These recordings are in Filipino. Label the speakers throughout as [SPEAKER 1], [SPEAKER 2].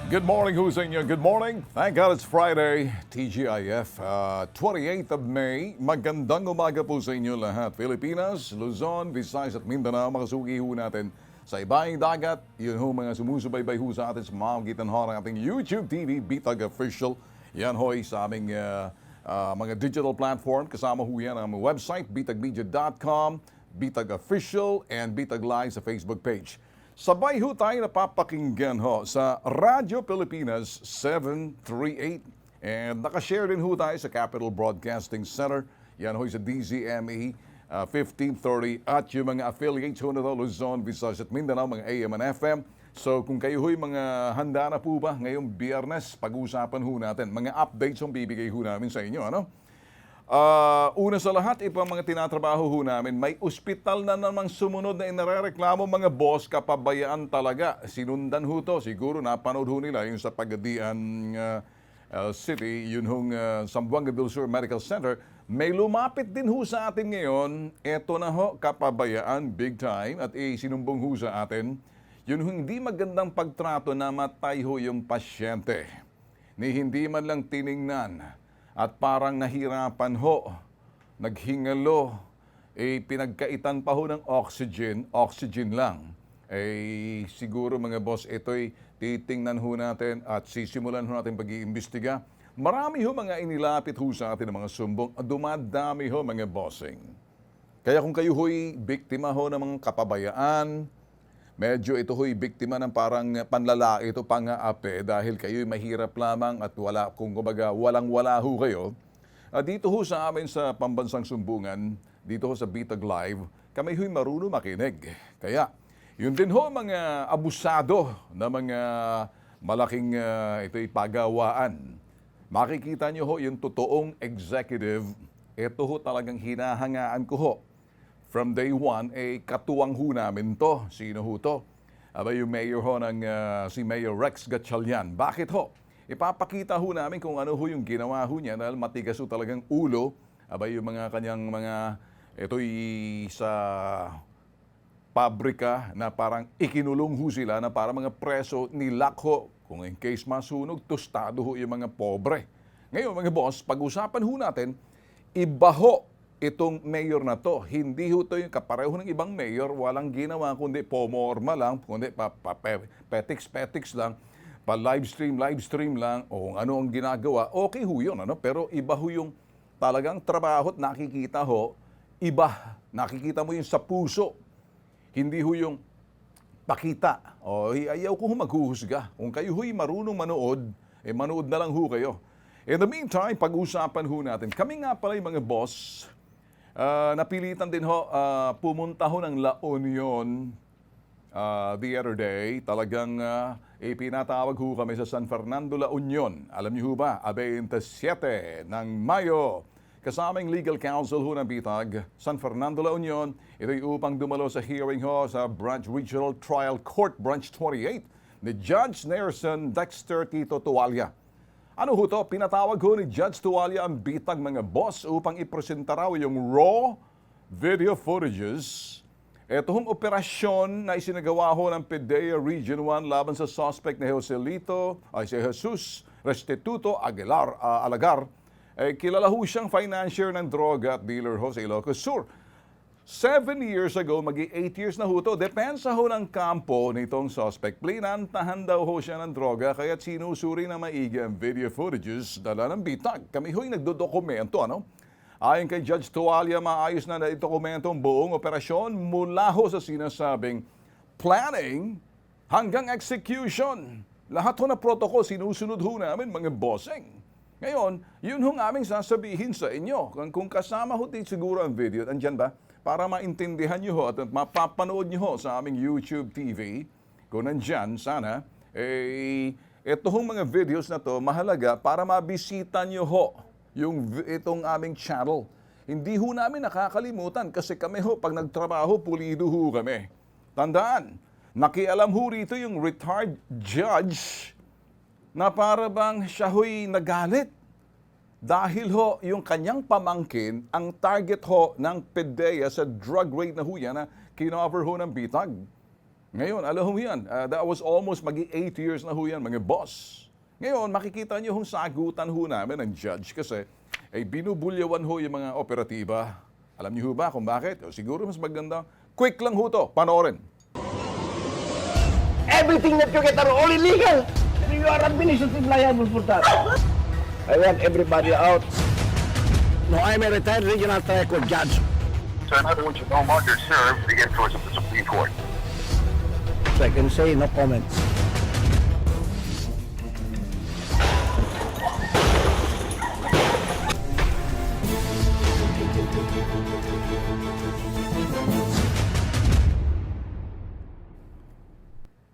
[SPEAKER 1] Good morning ho sa inyo. Good morning. Thank God it's Friday, TGIF, 28th of May. Magandang umaga po sa inyo lahat. Pilipinas, Luzon, Visayas at Mindanao. Makasugi ho natin sa ibaing dagat. Yun ho mga sumusubaybay ho sa atin sa mamagitan ho ng ating YouTube TV, Bitag Official. Yan ho sa aming mga digital platform. Kasama ho yan ang website, bitagmedia.com, Bitag Official, and Bitag Live sa Facebook page. Sabay ho tayo napapakinggan ho sa Radyo Pilipinas 738 and nakashare din ho tayo sa Capital Broadcasting Center. Yan ho sa DZME 1530 at yung mga affiliates ho na to, Luzon, Visayas at Mindanao, mga AM and FM. So kung kayo ho'y mga handa na po ba ngayong Biyernes, pag-uusapan ho natin. Mga updates ang bibigay ho namin sa inyo. Ano? Una sa lahat, ipang mga tinatrabaho ho namin, may ospital na namang sumunod na inarereklamo mga boss, kapabayaan talaga. Sinundan ho to, siguro napanood ho nila yung sa Pagadian City, yun hong Zamboanga del Sur Medical Center. May lumapit din ho sa atin ngayon, eto na ho, kapabayaan, big time, at sinumbong ho sa atin, yun hong hindi magandang pagtrato na matay ho yung pasyente. Ni hindi man lang tiningnan. At parang nahirapan ho, naghingalo, pinagkaitan pa ho ng oxygen lang. Siguro mga boss, ito'y titingnan ho natin at sisimulan ho natin pag-iimbestiga. Marami ho mga inilapit ho sa atin ng mga sumbong, dumadami ho mga bossing. Kaya kung kayo ho'y biktima ho ng mga kapabayaan, medyo ito ho'y biktima ng parang panlalaki ito, pang-aape, dahil kayo'y mahirap lamang at wala, kung kumbaga, walang-wala ho kayo. Dito ho sa amin sa Pambansang Sumbungan, dito ho sa Bitag Live, kami ho'y marunong makinig. Kaya, yun din ho mga abusado na mga malaking ito'y pagawaan. Makikita nyo ho yung totoong executive, ito ho talagang hinahangaan ko ho. From day one, katuwang ho namin to. Sino ho to? Aba yung mayor ho ng si Mayor Rex Gatchalian. Bakit ho? Ipapakita ho namin kung ano ho yung ginawa ho niya dahil matigas ho talagang ulo. Aba yung mga kanyang mga, ito'y sa pabrika na parang ikinulong ho sila na para mga preso nilak ho. Kung in case masunog, tostado ho yung mga pobre. Ngayon mga boss, pag-usapan ho natin, iba ho itong mayor na to. Hindi ho to yung kapareho ng ibang mayor, walang ginawa kundi pomorma lang, kundi petiks lang, live stream lang, o kung ano ang ginagawa, okay ho yun, ano? Pero iba ho yung talagang trabaho at nakikita ho, iba. Nakikita mo yung sa puso. Hindi ho yung pakita. O ayaw ko ho maghuhusga. Kung kayo ho'y marunong manood, manood na lang ho kayo. In the meantime, pag-usapan ho natin. Kami nga pala yung mga boss, napilitan din ho, pumunta ho ng La Union the other day. Talagang ipinatawag ho kami sa San Fernando, La Union. Alam niyo ho ba, 27 ng Mayo. Kasamang legal counsel ho ng Bitag, San Fernando, La Union. Ito'y upang dumalo sa hearing ho sa Branch Regional Trial Court, Branch 28, ni Judge Nelson Dexter Tito Tualia. Ano ho to? Pinatawag ho ni Judge Tualia ang Bitag mga boss upang ipresenta raw yung raw video footages. Ito hong operasyon na isinagawa ho ng PDEA Region 1 laban sa suspect na si Jesus Restituto Alagar. Kilala ho siyang financier ng droga at dealer ho sa Ilocos Sur. 7 years ago, magi 8 years na ho to, depensa ho ng kampo nitong suspect. Plinantahan daw ho siya ng droga, kaya't sinusuri na maigi ang video footages dala ng Bitag. Kami ho'y nagdodokumento, ano? Ayon kay Judge Tualia, maayos na dokumento ang buong operasyon mula ho sa sinasabing planning hanggang execution. Lahat ho na protocol, sinusunod ho namin mga bossing. Ngayon, yun hong aming sasabihin sa inyo. Kung kasama ho din siguro ang video, andyan ba? Para maintindihan nyo ho at mapapanood nyo ho sa aming YouTube TV, kung nandyan, sana, ito hong mga videos na to, mahalaga para mabisita nyo ho itong aming channel. Hindi ho namin nakakalimutan kasi kami ho, pag nagtrabaho, pulido ho kami. Tandaan, nakialam ho rito yung retired judge na para bang siya ho'y nagalit. Dahil ho, yung kanyang pamangkin, ang target ho ng PDEA sa drug raid na ho yan na kinover ho ng Bitag. Ngayon, alam mo yan, that was almost maging 8 years na ho yan, mga boss. Ngayon, makikita niyo yung sagutan ho namin ng judge kasi binubulyawan ho yung mga operatiba. Alam niyo ho ba kung bakit? O, siguro mas maganda. Quick lang ho to, panoorin.
[SPEAKER 2] Everything that you get are all illegal. You are administratively liable for that. I want everybody out. No, I'm a retired regional trial court judge.
[SPEAKER 3] So in other words, you no longer serve the interests of the Supreme Court.
[SPEAKER 2] So I can say no comments.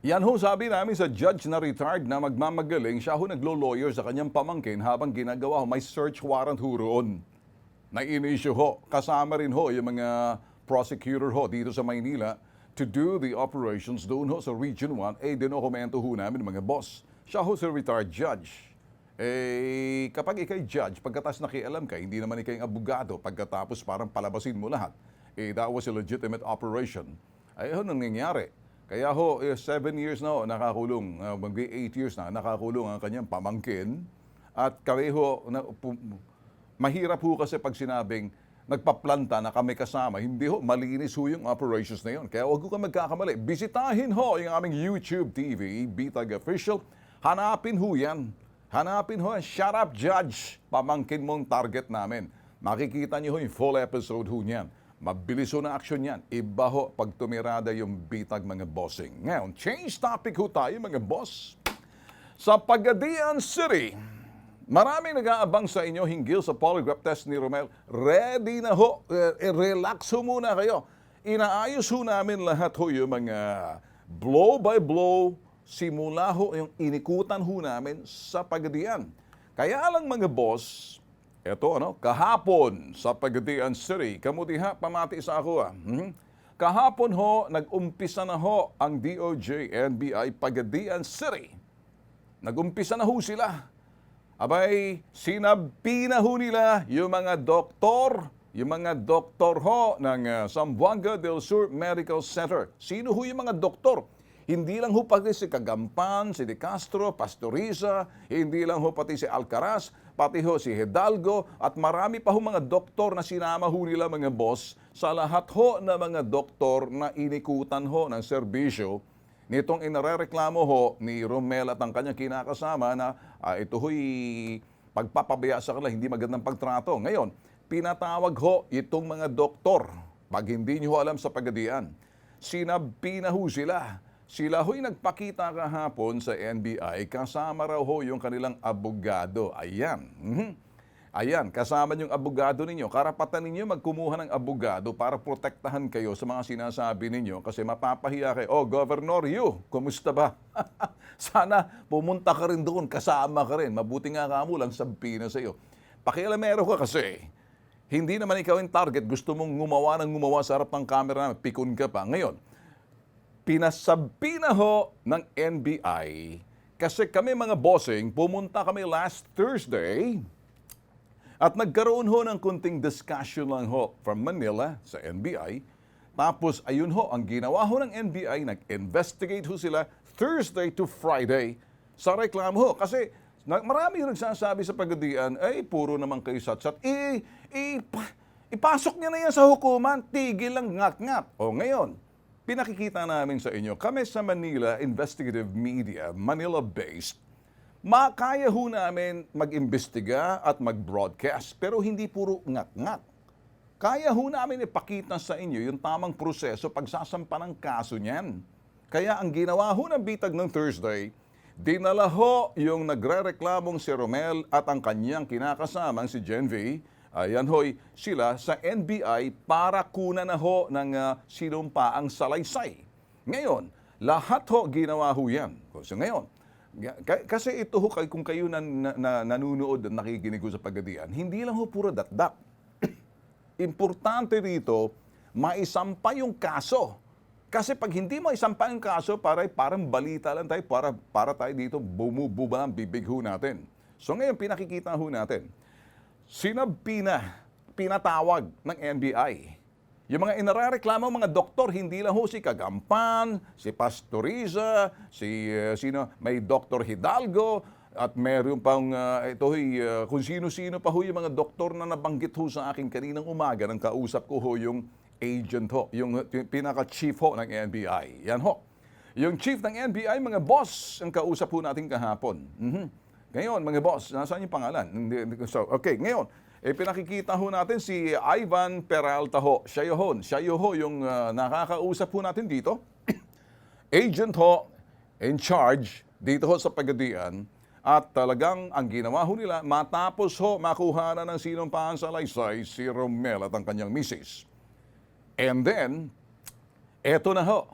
[SPEAKER 1] Yan ho sabi namin sa judge na retired na magmamagaling, siya ho naglo-lawyer sa kanyang pamangkin habang ginagawa ho, may search warrant ho roon. Na-issue ho, kasama rin ho yung mga prosecutor ho dito sa Maynila to do the operations doon ho sa Region 1. Dinokumento ho namin mga boss. Siya ho si retired judge. Kapag ikay judge, pagkatas nakialam ka, hindi naman ikay abogado, pagkatapos parang palabasin mo lahat. That was a legitimate operation. Ayun ang nangyari. Kaya ho, 7 years na ho, nakakulong, magbi 8 years na, nakakulong ang kanyang pamangkin. At kami ho, mahirap ho kasi pag sinabing nagpaplanta na kami kasama, hindi ho, malinis ho yung operations na yun. Kaya huwag ko ka magkakamali. Bisitahin ho yung aming YouTube TV, Bitag Official. Hanapin ho yan. Hanapin ho, shut up judge, pamangkin mong target namin. Makikita niyo ho yung full episode ho niyan. Mabilis ho na aksyon yan. Iba ho pag tumirada yung bitag mga bossing. Ngayon, change topic ho tayo mga boss. Sa Pagadian City, maraming nag-aabang sa inyo hinggil sa polygraph test ni Romel. Ready na ho. Relax ho muna kayo. Inaayos ho namin lahat ho yung mga blow by blow, simula ho yung inikutan ho namin sa Pagadian. Kaya lang mga boss, eto kahapon sa Pagadian City, kamutiha, pamati sa ako Kahapon ho, nag-umpisa na ho ang DOJ, NBI, Pagadian City. Nag-umpisa na ho sila. Abay, sinabi na ho nila yung mga doktor ho ng Zamboanga del Sur Medical Center. Sino ho yung mga doktor? Hindi lang ho pati si Kagampan, si De Castro, Pastoriza, hindi lang ho pati si Alcaraz, pati ho si Hidalgo, at marami pa ho mga doktor na sinama ho nila mga boss sa lahat ho na mga doktor na inikutan ho ng serbisyo nitong inarereklamo ho ni Romel at ang kanyang kinakasama na ito ho'y pagpapabaya sa kanila, hindi magandang pagtrato. Ngayon, pinatawag ho itong mga doktor, pag hindi nyo alam sa Pagadian, sinabi na ho sila. Sila ho'y nagpakita kahapon sa NBI, kasama raw ho yung kanilang abogado. Ayan. Ayan, kasama yung abogado ninyo. Karapatan ninyo magkumuha ng abogado para protektahan kayo sa mga sinasabi ninyo kasi mapapahiya kayo. Oh, Governor Yu, kumusta ba? Sana pumunta ka rin doon, kasama ka rin. Mabuti nga ka mo lang sabi na sa iyo. Pakialamero ka kasi. Hindi naman ikaw yung target. Gusto mong ngumawa sa harap ng camera namin. Pikon ka pa. Ngayon, pinasabi na ho ng NBI kasi kami mga bossing, pumunta kami last Thursday at nagkaroon ho ng kunting discussion lang ho from Manila sa NBI. Tapos ayun ho, ang ginawa ho ng NBI, nag-investigate ho sila Thursday to Friday sa reklamo ho. Kasi marami rin sasabi sa Pagadian, puro naman kayo satsat. Ipasok niya na yan sa hukuman, tigil lang ngat-ngat. O ngayon, pinakikita namin sa inyo, kami sa Manila Investigative Media, Manila-based, makaya ho namin mag-imbestiga at mag-broadcast, pero hindi puro ngat-ngat. Kaya ho namin ipakita sa inyo yung tamang proseso pagsasampa ng kaso niyan. Kaya ang ginawa ho ng bitag ng Thursday, dinala ho yung nagrereklamong si Romel at ang kanyang kinakasamang si Genvy. Ayan hoy, sila sa NBI para kunan na ho ng sinumpaang salaysay. Ngayon, lahat ho ginawa ho yan. So ngayon, kasi ito ho, kung kayo nanunood at nakikinig ho sa Pagadian, hindi lang ho puro datdak. Importante rito, maisampa yung kaso. Kasi pag hindi maisampa yung kaso, parang balita lang tayo, para tayo dito bumububa ang bibig ho natin. So ngayon, pinakikita ho natin, pinatawag ng NBI Yung mga inareklamo mga doktor, hindi lang ho si Kagampan, si Pastoriza, may Dr. Hidalgo, at meron pang kung sino-sino pa ho yung mga doktor na nabanggit ho sa akin kaninang umaga nang kausap ko ho yung agent ho, yung pinaka-chief ho ng NBI. Yan ho. Yung chief ng NBI, mga boss, ang kausap ho natin kahapon. Ngayon, mga boss, nasaan yung pangalan? So, okay, ngayon, pinakikita ho natin si Ivan Peralta ho. Siya ho yung nakakausap ho natin dito. Agent ho, in charge, dito ho sa Pagadian. At talagang ang ginawa ho nila, matapos ho makuha na ng sinumpaan sa laysay si Romel at ang kanyang misis. And then, eto na ho.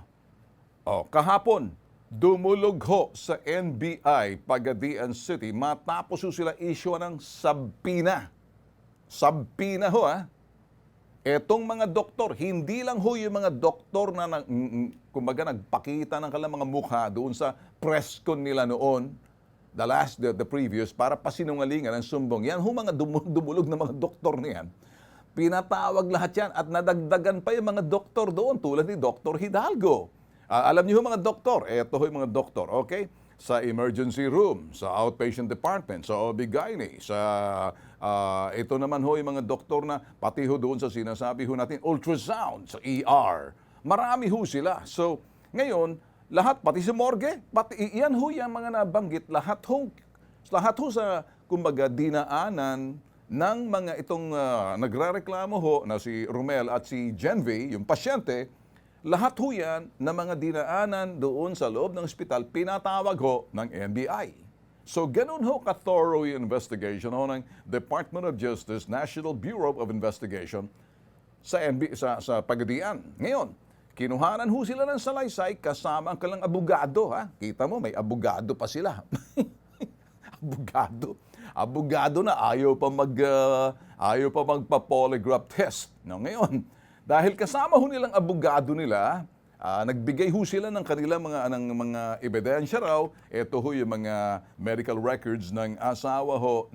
[SPEAKER 1] Kahapon, dumulog ho sa NBI Pagadian City matapos ho sila issue ng sabpina. Sabpina ho Etong mga doktor, hindi lang ho yung mga doktor na kumbaga nagpakita ng kanilang mga mukha doon sa press con nila noon, the previous, para pasinungalingan ang sumbong. Yan ho mga dumulog na mga doktor niyan. Pinatawag lahat yan at nadagdagan pa yung mga doktor doon tulad ni Dr. Hidalgo. Alam niyo ho mga doktor, eto ho yung mga doktor, okay? Sa emergency room, sa outpatient department, sa OB-GYN, ito naman ho yung mga doktor na pati ho doon sa sinasabi ho natin, ultrasound, sa ER. Marami ho sila. So, ngayon, lahat, pati sa morgue, pati iyan ho yung mga nabanggit, lahat ho sa, kumbaga, dinaanan ng mga itong nagrereklamo ho na si Romel at si Genvy, yung pasyente, lahat ho yan na mga dinaanan doon sa loob ng ospital, pinatawag ho ng NBI. So ganun ho ka-thorough yung investigation ho ng Department of Justice, National Bureau of Investigation sa Pagadian. Ngayon, kinuhanan ho sila ng salaysay kasama ang kalang abogado. Kita mo, may abogado pa sila. Abogado na ayaw pa magpa-polygraph test. No, ngayon, dahil kasama ho nilang abogado nila, nagbigay ho sila ng kanilang mga ebidensya raw. Ito ho yung mga medical records ng asawa ho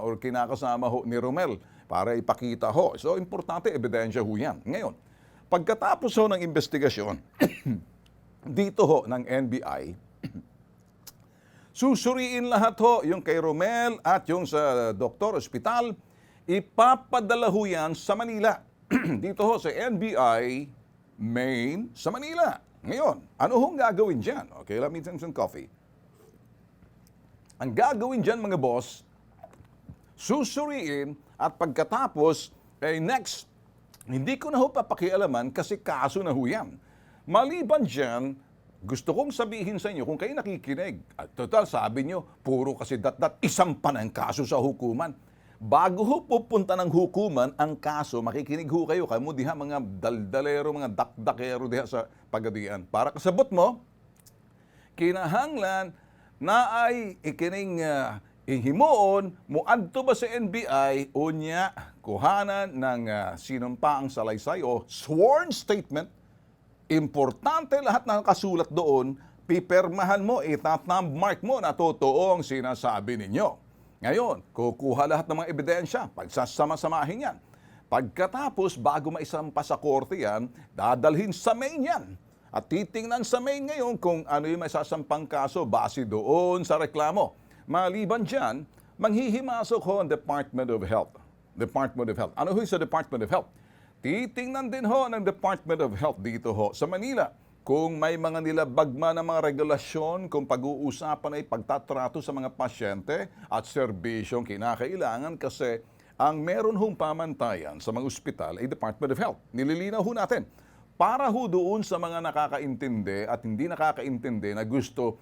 [SPEAKER 1] or kinakasama ho ni Romel para ipakita ho. So, importante ebidensya ho yan. Ngayon, pagkatapos ho ng investigasyon, dito ho ng NBI, susuriin lahat ho yung kay Romel at yung sa doktor, ospital, ipapadala ho yan sa Manila. Dito ho sa NBI Main sa Manila. Ngayon, ano hong gagawin dyan? Okay, let me drink some coffee. Ang gagawin dyan mga boss, susuriin at pagkatapos, next, hindi ko na ho papakialaman kasi kaso na ho yan. Maliban dyan, gusto kong sabihin sa inyo, kung kayo nakikinig, at total sabi nyo, puro kasi isang pa ng kaso sa hukuman. Bago ho pupunta ng hukuman ang kaso, makikinig ho kayo, diha mga daldalero, mga dakdakero diha sa Pagadian. Para kasabot mo, kinahanglan na ay ikining ihimuon, muadto ba sa NBI, unya, kuhanan ng sinumpaang salaysay o sworn statement. Importante lahat ng kasulat doon, pipirmahan mo, itatnumb mark mo na totoo ang sinasabi ninyo. Ngayon, kukuha lahat ng mga ebidensya, pagsasama-samahin yan. Pagkatapos, bago maisampa sa korte yan, dadalhin sa main yan. At titingnan sa main ngayon kung ano yung may sasampang kaso base doon sa reklamo. Maliban dyan, manghihimasok ho ang Department of Health. Department of Health. Ano ho sa Department of Health? Titingnan din ho ng Department of Health dito ho sa Manila kung may mga nilabagma na mga regulasyon kung pag-uusapan ay pagtatrato sa mga pasyente at serbisyong kinakailangan kasi ang meron hong pamantayan sa mga ospital ay Department of Health. Nililinaw ho natin. Para ho doon sa mga nakakaintindi at hindi nakakaintindi na gusto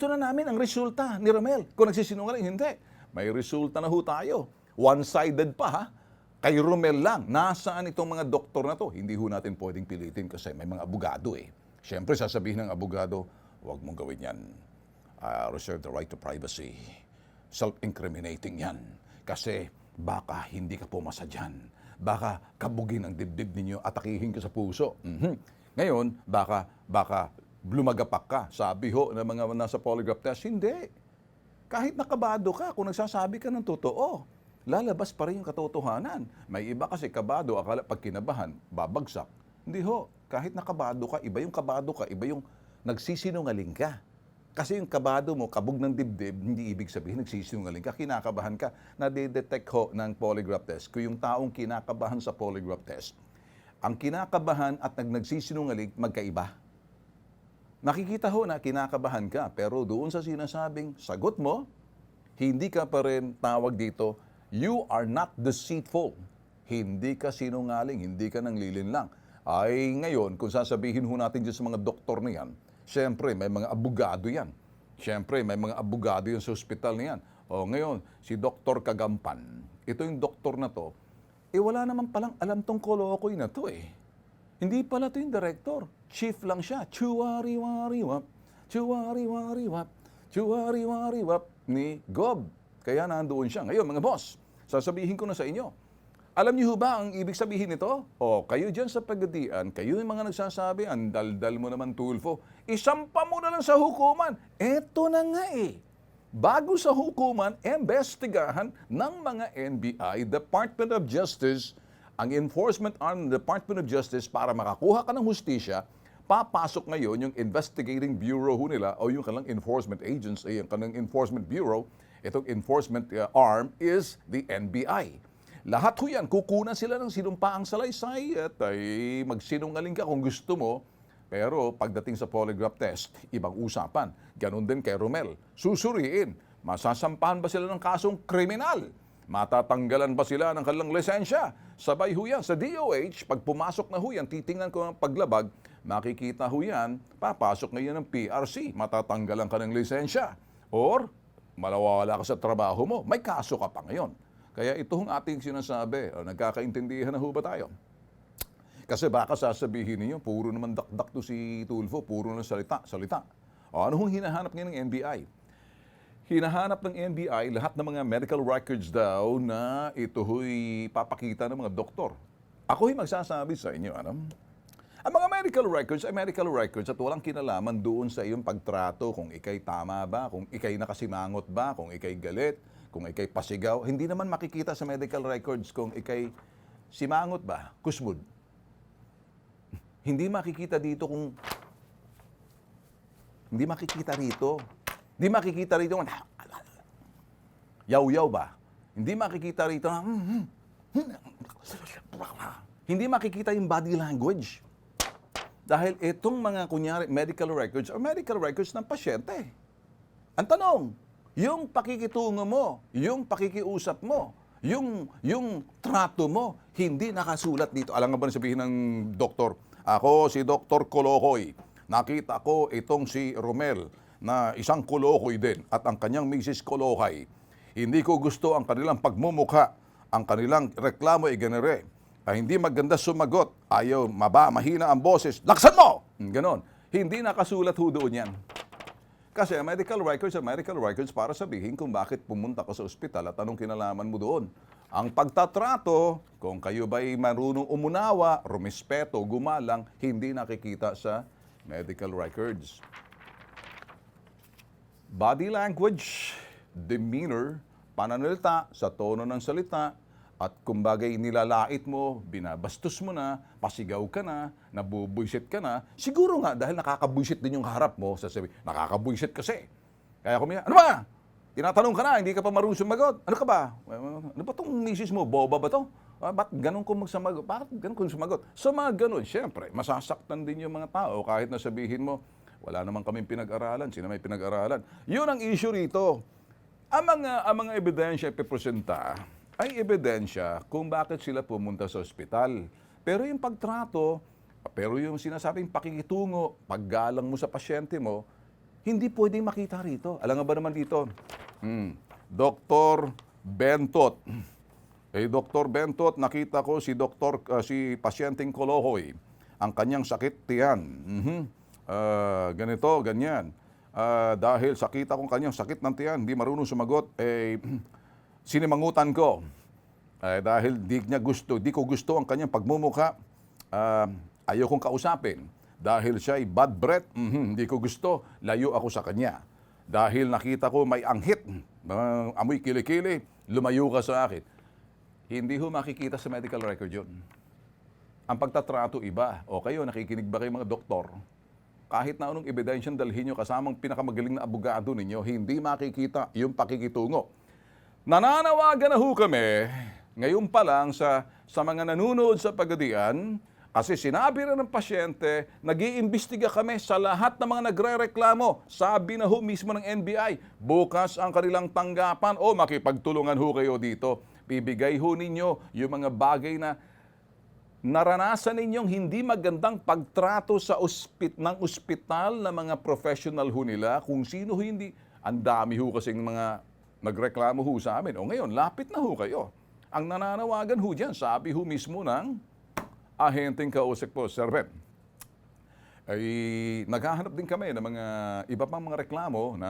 [SPEAKER 1] na namin ang resulta ni Romel. Kung nagsisinungaling, hindi. May resulta na ho tayo. One-sided pa Kay Romel lang. Nasaan itong mga doktor na to? Hindi ho natin pwedeng pilitin kasi may mga abogado Siyempre, sasabihin ng abogado, huwag mong gawin yan. Reserve the right to privacy. Self-incriminating yan. Kasi baka hindi ka pumasa dyan. Baka kabugin ang dibdib ninyo, atakihin ka sa puso. Ngayon, baka lumagapak ka. Sabi ho ng mga nasa polygraph test, hindi. Kahit nakabado ka, kung nagsasabi ka ng totoo. lalabas pa rin yung katotohanan. May iba kasi kabado, akala pag kinabahan, babagsak. Hindi ho, kahit nakabado ka, iba yung nagsisinungaling ka. Kasi yung kabado mo, kabog ng dibdib, hindi ibig sabihin nagsisinungaling ka, kinakabahan ka. Nadidetect ho ng polygraph test. Kung yung taong kinakabahan sa polygraph test, ang kinakabahan at nagsisinungaling, magkaiba. Nakikita ho na kinakabahan ka, pero doon sa sinasabing sagot mo, hindi ka pa rin tawag dito, you are not deceitful. Hindi ka sinungaling, hindi ka nanglilinlang. Ay ngayon, kung sasabihin ho natin dyan sa mga doktor na yan, siyempre may mga abogado yan. Siyempre may mga abogado yan sa ospital na yan. O ngayon, si Dr. Kagampan, ito yung doktor na to, wala naman palang alam tong kolokoy na to eh. Hindi pala ito yung director. Chief lang siya. Chuwari-wari-wap, chuwari-wari-wap, chuwari-wari-wap ni Gob. Kaya nandoon siya. Ngayon, mga boss, sasabihin ko na sa inyo. Alam niyo ba ang ibig sabihin nito? O, kayo dyan sa Pagadian, kayo yung mga nagsasabi, ang daldal mo naman, Tulfo, isampa mo na lang sa hukuman. Eto na nga eh. Bago sa hukuman, investigahan ng mga NBI, Department of Justice, ang enforcement arm ng Department of Justice para makakuha ka ng hustisya, papasok ngayon yung investigating bureau ho nila o yung kanilang enforcement agency, yung kanilang enforcement bureau, itong enforcement arm is the NBI. Lahat ho yan, kukunan sila ng sinumpaang salaysay at ay magsinungaling ka kung gusto mo. Pero pagdating sa polygraph test, ibang usapan. Ganon din kay Romel. Susuriin, masasampahan ba sila ng kasong kriminal? Matatanggalan ba sila ng kanilang lisensya? Sabay ho yan sa DOH, pag pumasok na ho yan, titingnan ko ang paglabag, makikita ho yan, papasok ngayon ng PRC, matatanggalan ka ng lisensya. Or, malawala ka sa trabaho mo, may kaso ka pa ngayon. Kaya ito ang ating sinasabi, nagkakaintindihan na ho ba tayo? Kasi baka sasabihin niyo, puro naman dakdak to si Tulfo, puro na salita. O ano hong hinahanap ngayon ng NBI? Hinahanap ng NBI lahat ng mga medical records daw na ito ho'y papakita ng mga doktor. Ako ho'y magsasabi sa inyo, ano? Ang mga medical records ay medical records at walang kinalaman doon sa iyong pagtrato, kung ikay tama ba, kung ikay nakasimangot ba, kung ikay galit, kung ikay pasigaw. Hindi naman makikita sa medical records kung ikay simangot ba, kusmud. Hindi makikita dito kung... Hindi makikita rito. Hindi makikita rito kung... Yaw-yaw ba? Hindi makikita rito na... Hindi makikita yung body language. Dahil itong mga, kunyari, medical records or medical records ng pasyente. Ang tanong, yung pakikitungo mo, yung pakikiusap mo, yung trato mo, hindi nakasulat dito. Alam nga ba na sabihin ng doktor, ako si Dr. Kolokoy, nakita ko itong si Romel na isang Kolokoy din at ang kanyang Mrs. Kolokay. Hindi ko gusto ang kanilang pagmumukha, ang kanilang reklamo ay ganere. Hindi maganda sumagot, ayaw, mahina ang boses, laksan mo! Ganon. Hindi nakasulat ho doon yan. Kasi medical records para sabihin kung bakit pumunta ka sa ospital at anong kinalaman mo doon. Ang pagtatrato, kung kayo ba'y marunong umunawa, rumispeto, gumalang, hindi nakikita sa medical records. Body language, demeanor, pananalita, sa tono ng salita, at kumbagay nilalait mo, binabastos mo na, pasigaw ka na, nabubuysit ka na, siguro nga dahil nakakabuysit din yung harap mo, sasabihin, nakakabuysit kasi. Kaya kumiya, ano ba? Tinatanong ka na, hindi ka pa marunong sumagot. Ano ka ba? Ano ba itong misis mo? Boba ba to? Ba't ganun kung magsumagot? Bakit ganun kung sumagot? Sa mga ganun, syempre, masasaktan din yung mga tao kahit na sabihin mo, wala naman kaming pinag-aralan, sino may pinag-aralan. Yun ang issue rito. Ang mga ebidensya ipipresenta ay ebidensya kung bakit sila pumunta sa ospital. Pero yung pagtrato, pero yung sinasabing pakikitungo, paggalang mo sa pasyente mo, hindi pwedeng makita rito. Alam nga ba naman dito? Dr. Bentot. Dr. Bentot, nakita ko si si pasyenteng Kolokoy. Ang kanyang sakit tiyan. Ganito, ganyan. Dahil sakita kong kanyang sakit ng tiyan, hindi marunong sumagot, sinimangutan ko. Dahil di ko gusto ang kanyang pagmumukha, ayaw kong kausapin. Dahil siya ay bad breath, hindi ko gusto, layo ako sa kanya. Dahil nakita ko may anghit, amoy kilikili, lumayo ka sa akin. Hindi ho makikita sa medical record yun. Ang pagtatrato iba. O kayo, nakikinig ba kayo mga doktor? Kahit na anong ebidensyang dalhin nyo kasamang pinakamagaling na abogado ninyo, hindi makikita yung pakikitungo. Nananawagan na ho kami, ngayon pa lang sa mga nanonood sa Pagadian, kasi sinabi rin ng pasyente, nag-iimbestiga kami sa lahat ng mga nagre-reklamo. Sabi na ho mismo ng NBI, bukas ang kanilang tanggapan o makipagtulungan ho kayo dito. Bibigay ho ninyo yung mga bagay na naranasan ninyong hindi magandang pagtrato sa ng ospital na mga professional ho nila, kung sino ho hindi. Ang dami ho kasing mga nagreklamo ho sa amin. O ngayon, lapit na ho kayo. Ang nananawagan ho dyan, sabi ho mismo ng ahenteng kausap po, Sir Ben, ay naghahanap din kami ng mga iba pang mga reklamo na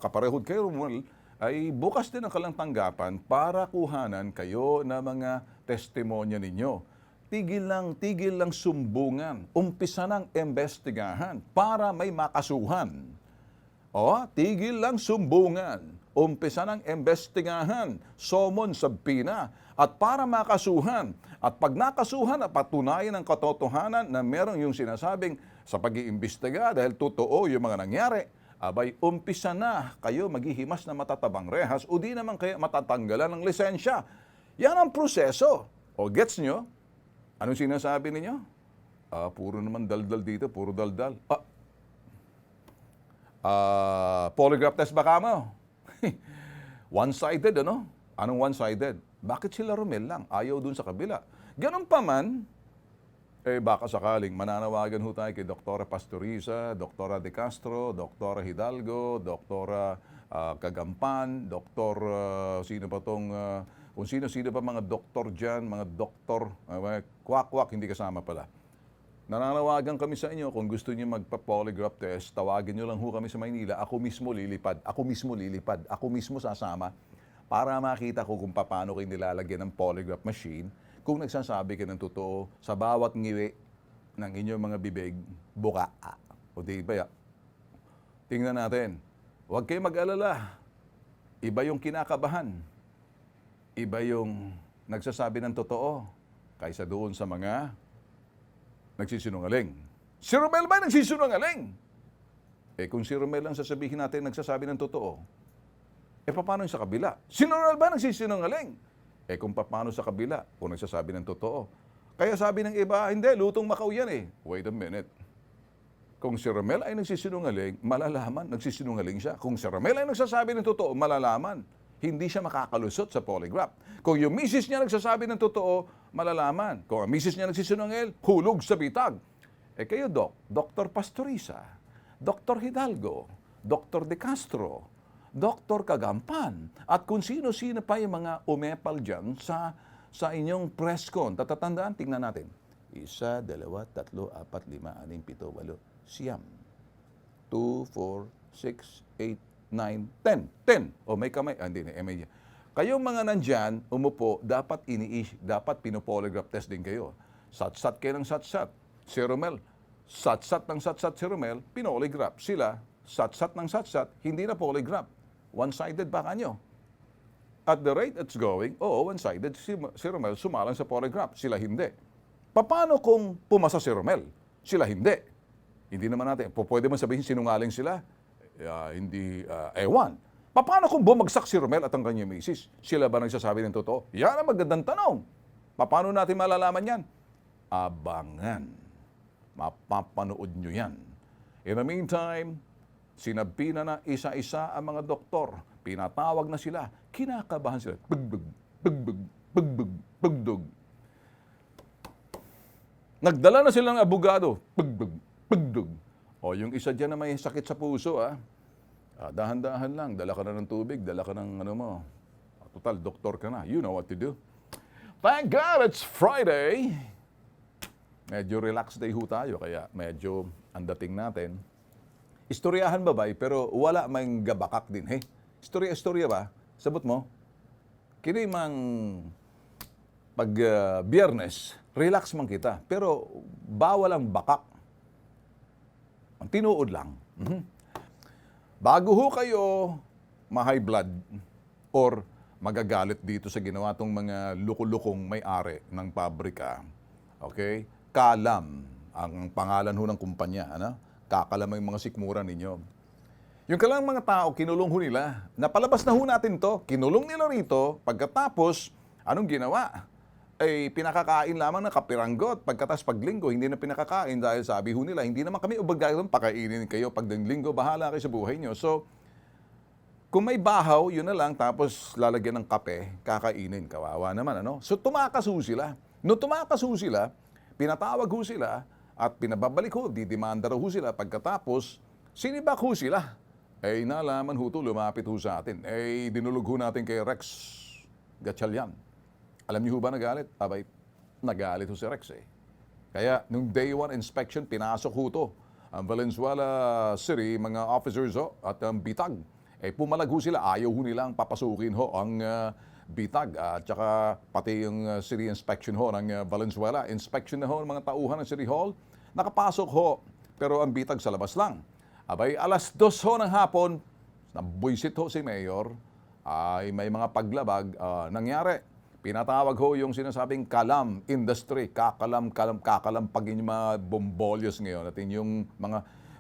[SPEAKER 1] kaparehod kay Romuald, ay bukas din ang kalang tanggapan para kuhanan kayo na mga testimonya ninyo. Tigil lang sumbungan. Umpisa ng investigahan para may makasuhan. O, tigil lang sumbungan. Umpisa ng investigahan. Somon sa pina. At para makasuhan. At pag nakasuhan at patunayan ang katotohanan na merong yung sinasabing sa pag-iimbestiga dahil totoo yung mga nangyari, abay, umpisa na kayo maghihimas na matatabang rehas o di naman kayo matatanggalan ng lisensya. Yan ang proseso. O gets nyo? Anong sinasabi ninyo? Puro naman daldal dito, puro daldal. Polygraph test baka mo? One-sided, ano? Anong one-sided? Bakit sila Romel lang? Ayaw dun sa kabila. Ganun pa man, baka sakaling mananawagan ho tayo kay Dr. Pastoriza, Dr. De Castro, Dr. Hidalgo, Dr. Kagampan, Dr. Sino pa tong... kung sino-sino pa mga doktor dyan, mga doktor, kwak-kwak, hindi kasama pala. Nananawagan kami sa inyo, kung gusto niyo magpa-polygraph test, tawagin niyo lang ho kami sa Maynila, ako mismo lilipad, ako mismo sasama, para makita ko kung paano kayo nilalagyan ng polygraph machine, kung nagsasabi ka ng totoo, sa bawat ngiwi ng inyong mga bibig, buka. O di ba ya? Tingnan natin, huwag kayo mag-alala, iba yung kinakabahan. Iba yung nagsasabi ng totoo kaysa doon sa mga nagsisinungaling. Si Romel ba nagsisinungaling? Kung si Romel lang sasabihin natin nagsasabi ng totoo, paano yung sa kabila? Si Romel ba nagsisinungaling? Kung paano sa kabila kung nagsasabi ng totoo? Kaya sabi ng iba, hindi, lutong Macau yan Wait a minute. Kung si Romel ay nagsisinungaling, malalaman, nagsisinungaling siya. Kung si Romel ay nagsasabi ng totoo, malalaman. Hindi siya makakalusot sa polygraph. Kung yung misis niya nagsasabi ng totoo, malalaman. Kung ang misis niya nagsisinungaling, hulog sa bitag. Kayo, Dr. Pastoriza, Dr. Hidalgo, Dr. De Castro, Dr. Kagampan, at kung sino-sino pa yung mga umepal dyan sa inyong press con. Tatatandaan, tingnan natin. 1, 2, 3, 4, 5, 6, 7, 8, 2, 4, 6, 8, 9, 10. O may kamay. Hindi. May. Kayong mga nandyan, umupo, dapat pinopolygraph test din kayo. Sat-sat kayo ng sat-sat. Si Romel, sat-sat ng sat-sat si Romel, pinolygraph. Sila, sat-sat ng sat-sat, hindi na polygraph. One-sided ba kanyo? At the rate it's going, one-sided. Si Romel sumalang sa polygraph. Sila hindi. Paano kung pumasa si Romel? Sila hindi. Hindi naman natin. Pwede man sabihin sinungaling sila? Ewan. Paano kung bumagsak si Romel at ang kanyang misis? Sila ba nagsasabi ng totoo? Yan ang magandang tanong. Paano natin malalaman yan? Abangan. Mapapanood nyo yan. In the meantime, sinabi na isa-isa ang mga doktor. Pinatawag na sila. Kinakabahan sila. Bugbog, bugbog, bugbog, bugdog. Nagdala na sila ng abogado. Bugbog, bugdog. Yung isa dyan na may sakit sa puso, dahan-dahan lang. Dala ka na ng tubig, dala ka ng total, doktor ka na. You know what to do. Thank God it's Friday. Medyo relaxed day ho tayo, kaya medyo ang dating natin. Istoryahan ba pero wala mang gabakak din. Istorya ba? Sabot mo. Kini mang pag biyernes, relax man kita. Pero bawal ang bakak. Tinuod lang. Bago ho kayo ma-high blood or magagalit dito sa ginawa tong mga lukulukong may-ari ng pabrika. Okay? Kalam ang pangalan ho ng kumpanya. Ano? Kakalam yung mga sikmura ninyo. Yung kalang mga tao, kinulong ho nila. Napalabas na ho natin to. Kinulong nila rito. Pagkatapos, anong ginawa? Ay pinakakain lamang ng kapiranggot. Pagkatas paglinggo, hindi na pinakakain dahil sabi ho nila, hindi naman kami ubagay pakainin kayo. Pag linggo, bahala kayo sa buhay nyo. So, kung may bahaw, yun na lang, tapos lalagyan ng kape, kakainin. Kawawa naman, ano? So, tumakas ho sila. No tumakas ho sila, pinatawag ho sila, at pinababalik ho, didemanda ho sila. Pagkatapos, sinibak ho sila. Eh, nalaman ho to, lumapit ho sa atin. Eh, dinulog ho natin kay Rex Gatchalian. Alam niyo ho ba nagalit? Abay, nagalit ho si Rex eh. Kaya, nung day 1 inspection, pinasok ho to. Ang Valenzuela City, mga officers ho, at ang bitag. Eh, pumalag ho sila. Ayaw ho nilang papasukin ho ang bitag. At saka pati yung city inspection ho ng Valenzuela. Inspection na ho ng mga tauhan ng City Hall. Nakapasok ho, pero ang bitag sa labas lang. Abay, alas 2 ho ng hapon, nabuisit ho si Mayor, ay may mga paglabag nangyari. Pinatawag ho yung sinasabing kalam industry, kakalampagin yung mga bombolyos ngayon at yung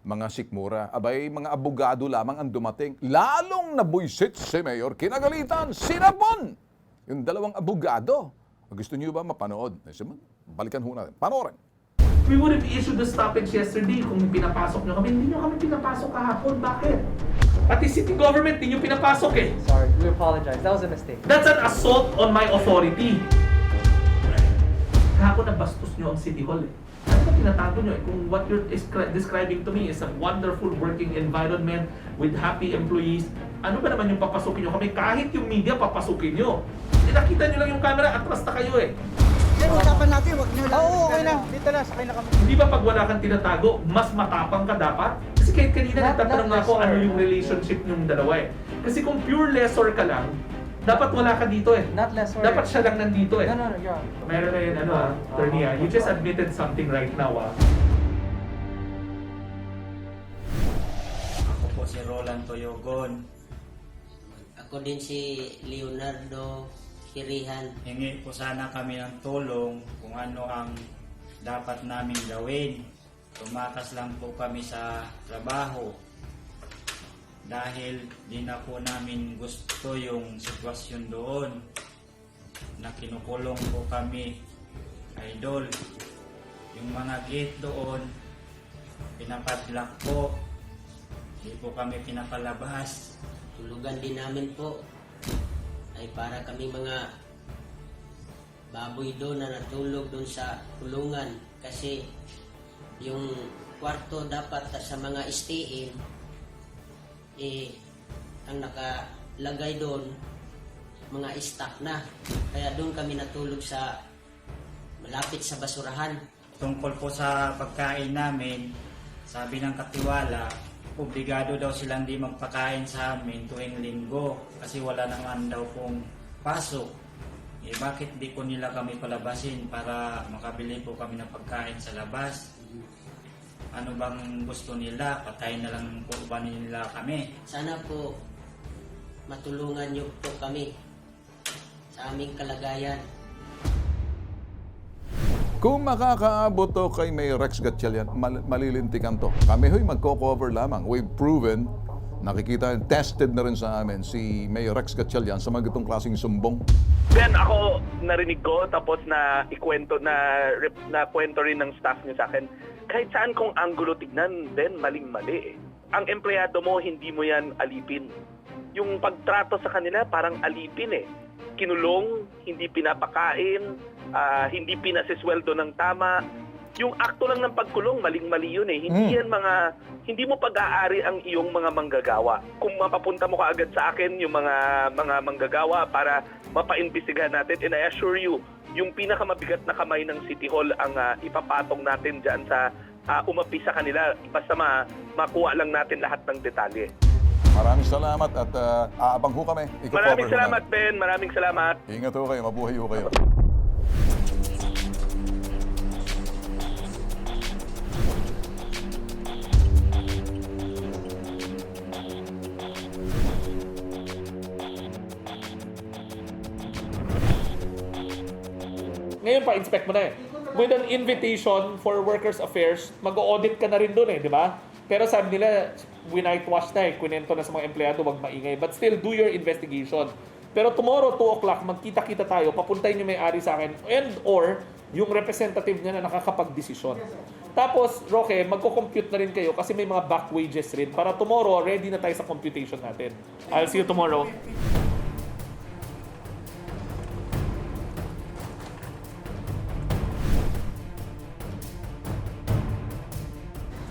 [SPEAKER 1] mga sikmura. Abay, mga abogado lamang ang dumating. Lalong nabuisit si Mayor, kinagalitan, sinabon! Yung dalawang abogado. Gusto niyo ba mapanood? Balikan ho natin. Panoorin.
[SPEAKER 4] We would have issued the stoppage yesterday kung pinapasok nyo kami. Hindi nyo kami pinapasok kahapon. Bakit? Pati city government, hindi nyo pinapasok eh.
[SPEAKER 5] Sorry, we apologize. That was a mistake.
[SPEAKER 4] That's an assault on my authority. Kahapon nabastos nyo ang City Hall eh. Ano ba tinatago nyo eh? Kung what you're describing to me is a wonderful working environment with happy employees, ano ba naman yung papasukin nyo kami? Kahit yung media papasukin nyo. Nakita nyo lang yung camera, atras na kayo eh.
[SPEAKER 6] Pero usapan natin, wag nyo lang.
[SPEAKER 5] Oo, okay na. Dito na, sakay na kami.
[SPEAKER 4] Hindi ba pag wala kang tinatago, mas matapang ka dapat? Kasi kahit kanina nagtatanong
[SPEAKER 5] not
[SPEAKER 4] ako
[SPEAKER 5] lessor.
[SPEAKER 4] ano yung relationship yung dalawa eh. Kasi kung pure lessor ka lang, dapat wala ka dito eh.
[SPEAKER 5] Not lessor.
[SPEAKER 4] Dapat siya lang nandito eh.
[SPEAKER 5] No, you're on.
[SPEAKER 4] Meron na yun, ano attorney you just admitted something right now
[SPEAKER 7] Ako po si Roland Toyogon.
[SPEAKER 8] Ako din si Leonardo Kirihan.
[SPEAKER 7] Hingi po sana kami ng tulong kung ano ang dapat namin gawin. Tumakas lang po kami sa trabaho dahil di na po namin gusto yung sitwasyon doon na kinukulong po kami, idol. Yung mga gate doon, pinapadlock po. Di po kami pinapalabas.
[SPEAKER 8] Tulugan din namin po ay para kami mga baboy doon na natulog doon sa kulungan kasi yung kwarto dapat sa mga stay-in ang nakalagay doon mga stock na kaya doon kami natulog sa malapit sa basurahan.
[SPEAKER 7] Tungkol po sa pagkain namin, sabi ng katiwala, obligado daw silang di magpakain sa amin tuwing linggo kasi wala naman daw pong pasok. Eh bakit di po nila kami palabasin para makabili po kami ng pagkain sa labas? Ano bang gusto nila? Patayin na lang po ba nila kami?
[SPEAKER 8] Sana po matulungan niyo po kami sa aming kalagayan.
[SPEAKER 1] Kung makakaabot to kay Mayor Rex Gatchalian, malilintikan to. Kami ho'y magko-cover lamang. We've proven, nakikita, tested na rin sa amin si Mayor Rex Gatchalian sa mga itong klaseng sumbong.
[SPEAKER 9] Then ako narinig ko tapos na ikwento na kwento rin ng staff niyo sa akin. Kahit saan kong anggulo tignan, then maling-mali eh. Ang empleyado mo, hindi mo yan alipin. Yung pagtrato sa kanila parang alipin eh. Kinulong, hindi pinapakain, hindi pinasisweldo ng tama. Yung akto lang ng pagkulong, maling-mali yun eh. Hindi mo pag-aari ang iyong mga manggagawa. Kung mapapunta mo kaagad sa akin yung mga manggagawa para mapaimbestigahan natin, and I assure you, yung pinakamabigat na kamay ng City Hall ang ipapatong natin dyan sa umapi sa kanila. Basta makuha lang natin lahat ng detalye.
[SPEAKER 1] Maraming salamat at aabang ho kami.
[SPEAKER 9] Maraming salamat, Ben. Maraming salamat.
[SPEAKER 1] Ingat ho kayo, mabuhay ho kayo.
[SPEAKER 4] ngayon pa inspect mo na eh. With an invitation for workers affairs, mag-audit ka na rin doon eh, di ba? Pero sabi nila, winightwash na eh, kunento na sa mga empleyado, wag maingay. But still, do your investigation. Pero tomorrow, 2 o'clock, magkita-kita tayo, papuntahin yung may-ari sa akin, and or yung representative niya na nakakapag-desisyon. Tapos, Roque, magko-compute na rin kayo kasi may mga back wages rin para tomorrow, ready na tayo sa computation natin. I'll see you tomorrow.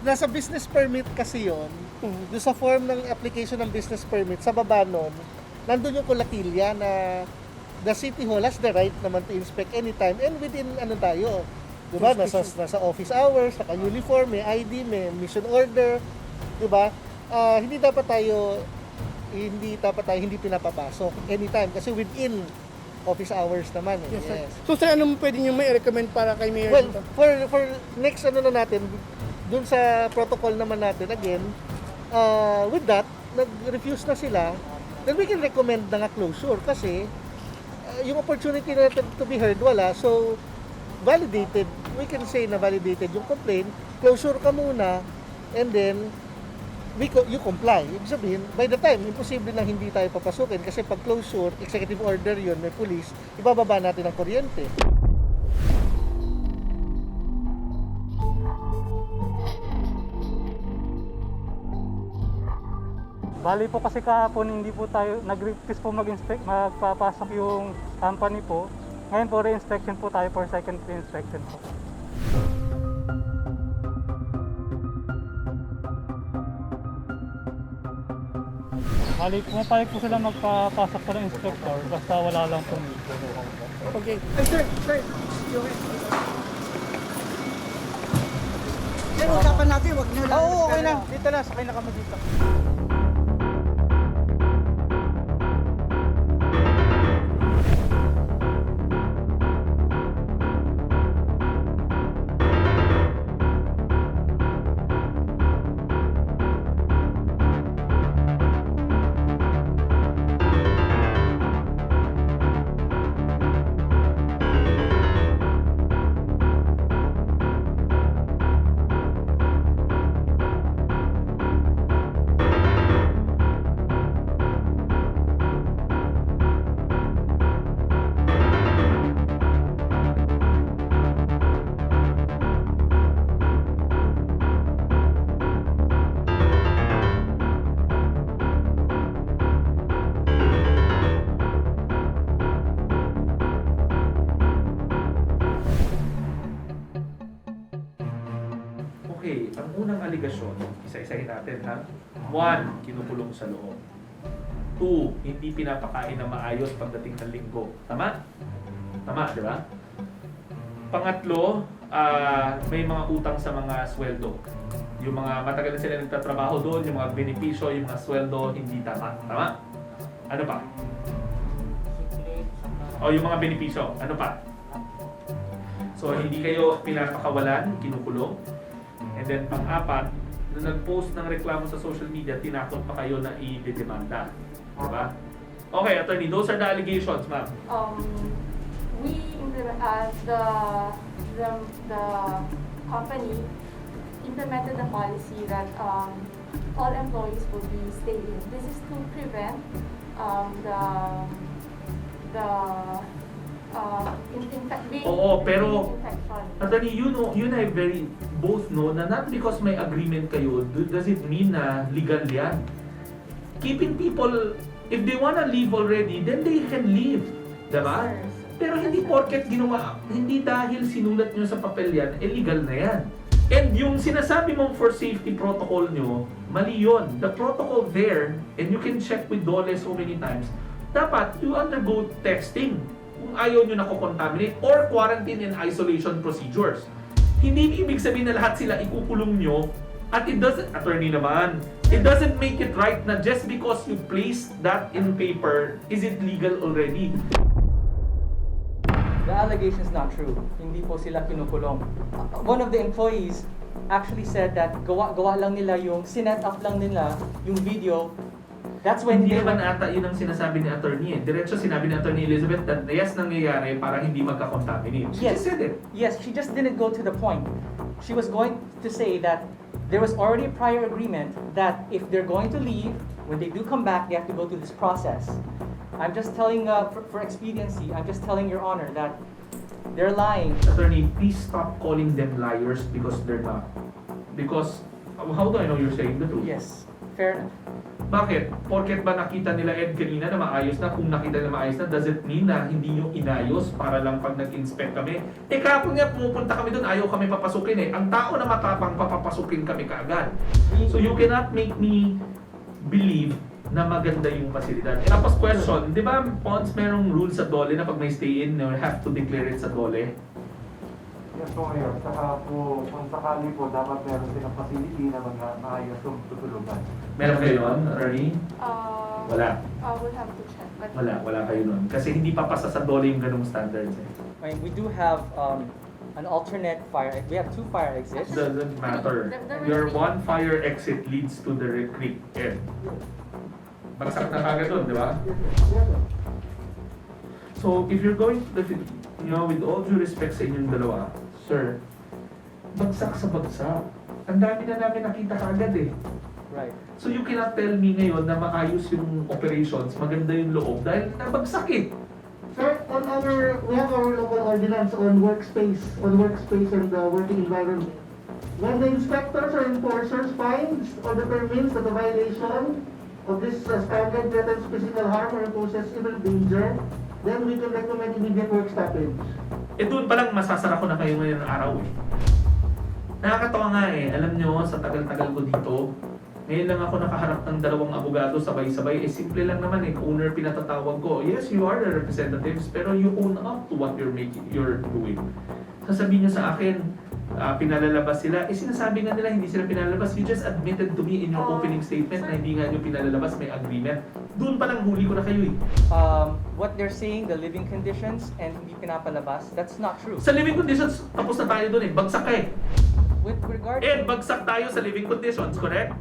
[SPEAKER 10] Nasa business permit kasi yon. Doon sa form ng application ng business permit, sa baba nun, nandun yung kulatilya na the City Hall has the right naman to inspect anytime and within ano tayo. Diba? Nasa office hours, naka-uniform, may ID, may mission order. Diba? Hindi dapat tayo hindi pinapapasok anytime kasi within office hours naman.
[SPEAKER 6] Yes, sir.
[SPEAKER 10] Yes.
[SPEAKER 6] So, sir, anong pwede nyo may recommend para kay Mayor
[SPEAKER 10] Well,
[SPEAKER 6] dito?
[SPEAKER 10] for next ano na natin, dun sa protocol naman natin, again, with that, nag-refuse na sila, then we can recommend na nga closure kasi yung opportunity natin to be heard, wala. So, validated, we can say na validated yung complaint, closure ka muna, and then, you comply. Ibig sabihin, by the time, imposible na hindi tayo papasukin kasi pag closure, executive order yun, may police, ibababa natin ang kuryente.
[SPEAKER 5] Bali po kasi kahapon hindi po tayo nag-request po mag-inspect, magpapasok yung company po. Ngayon po re-inspection po tayo for second re-inspection po. Bali, pumapayag po sila magpapasok po ng inspector basta wala lang po.
[SPEAKER 6] Okay. Ay, sir, Sir, usapan natin, wag nyo lang.
[SPEAKER 5] Oo, okay na. Dito na, sakay na kami dito.
[SPEAKER 4] Okay, ang unang aligasyon, isa-isahin natin ha. 1, kinukulong sa loob. 2, hindi pinapakain na maayos pagdating ng linggo. Tama? Tama, di ba? Pangatlo, may mga utang sa mga sweldo. Yung mga matagal na sila nagtatrabaho doon, yung mga benepisyo, yung mga sweldo, hindi tama. Tama? Ano pa? O yung mga benepisyo, ano pa? So, hindi kayo pinapakawalan, kinukulong. And then, pang-apat, nung nag-post ng reklamo sa social media, tinakot pa kayo na i-demanda. Diba? Okay, attorney, those are the allegations, ma'am.
[SPEAKER 11] The company implemented the policy that all employees will be staying in. This is to prevent
[SPEAKER 4] Oo, pero
[SPEAKER 11] infection.
[SPEAKER 4] attorney, you and I both know na not because may agreement kayo, does it mean na legal yan. Keeping people, if they wanna leave already, then they can leave. Diba? Pero hindi porket ginawa, hindi dahil sinulat nyo sa papel yan, illegal na yan. And yung sinasabi mong for safety protocol nyo, mali yun. The protocol there, and you can check with Dole so many times, dapat you undergo testing kung ayaw nyo nakocontaminate or quarantine and isolation procedures. Hindi ibig sabihin na lahat sila ikukulong nyo at it doesn't, attorney naman, it doesn't make it right na just because you placed that in paper, is it legal already?
[SPEAKER 5] The allegation is not true. Hindi po sila kinukulong. One of the employees actually said that gawa lang nila yung sinet up lang nila yung video
[SPEAKER 12] That's when
[SPEAKER 4] Hindi
[SPEAKER 12] they
[SPEAKER 4] naman ata yun ang sinasabi ni attorney eh. Diretso sinabi ni attorney Elizabeth that yes, nangyayari para hindi magka-contaminate. She just said it.
[SPEAKER 12] Yes, she just didn't go to the point. She was going to say that there was already a prior agreement that if they're going to leave, when they do come back, they have to go through this process. I'm just telling, for expediency, I'm just telling Your Honor that they're lying.
[SPEAKER 4] Attorney, please stop calling them liars because they're not. Because, how do I know you're saying the truth?
[SPEAKER 12] Yes, fair enough.
[SPEAKER 4] Bakit? Porket ba nakita nila Ed kanina na maayos na? Kung nakita nila maayos na, does it mean na hindi nyo inayos para lang pag nag-inspect kami? Eh kahapon nga pumupunta kami doon, ayaw kami papasukin eh. Ang tao na matapang, papapasukin kami kaagad. So you cannot make me believe na maganda yung pasilidad. Tapos question, di ba Pons merong rules sa DOLE na pag may stay-in, you have to declare it sa DOLE?
[SPEAKER 5] Yes po, Mayor. Saka po, kung sakali po, dapat meron silang facility na maayos yung tutulugan.
[SPEAKER 4] Meron kayo nun, attorney? Wala.
[SPEAKER 11] We'll have to check. But
[SPEAKER 4] Wala kayo nun. Kasi hindi papasa sa DOLE yung ganung standards eh.
[SPEAKER 12] I mean, we do have an alternate fire. We have 2 fire exits.
[SPEAKER 4] Doesn't matter. Your one fire exit leads to the creek end. Bagsak na kagad doon, di ba? So, if you're going to, you know, with all due respect sa inyong dalawa, sir, bagsak sa bagsak. Ang dami na namin nakita kagad eh.
[SPEAKER 12] Right.
[SPEAKER 4] So, you cannot tell me ngayon na maayos yung operations, maganda yung loob, dahil nabagsak eh.
[SPEAKER 10] Sir, we have our local ordinance on workspace and the working environment. When the inspectors or enforcers finds or determines that the violation of this standard threatens physical harm or poses imminent danger, then we can recommend immediate work stoppage.
[SPEAKER 4] Eh doon pa lang masasara ko na kayo ngayon ng araw eh. Nakakatawa nga eh, alam nyo, sa tagal-tagal ko dito, ngayon lang ako nakaharap ng 2 abogado sabay-sabay. Eh simple lang naman eh, owner pinatatawag ko. Yes, you are the representatives, pero you own up to what you're doing. Sasabihin nyo sa akin, pinalalabas sila. Eh sinasabi nga nila hindi sila pinalalabas. You just admitted to me in your opening statement na hindi nga nyo pinalalabas, may agreement. Doon pa lang huli ko na kayo eh.
[SPEAKER 12] What they're saying, the living conditions and hindi pinapalabas, that's not true.
[SPEAKER 4] Sa living conditions, tapos na tayo doon eh. Bagsak ka eh.
[SPEAKER 12] With regard
[SPEAKER 4] Eh, bagsak tayo sa living conditions, correct?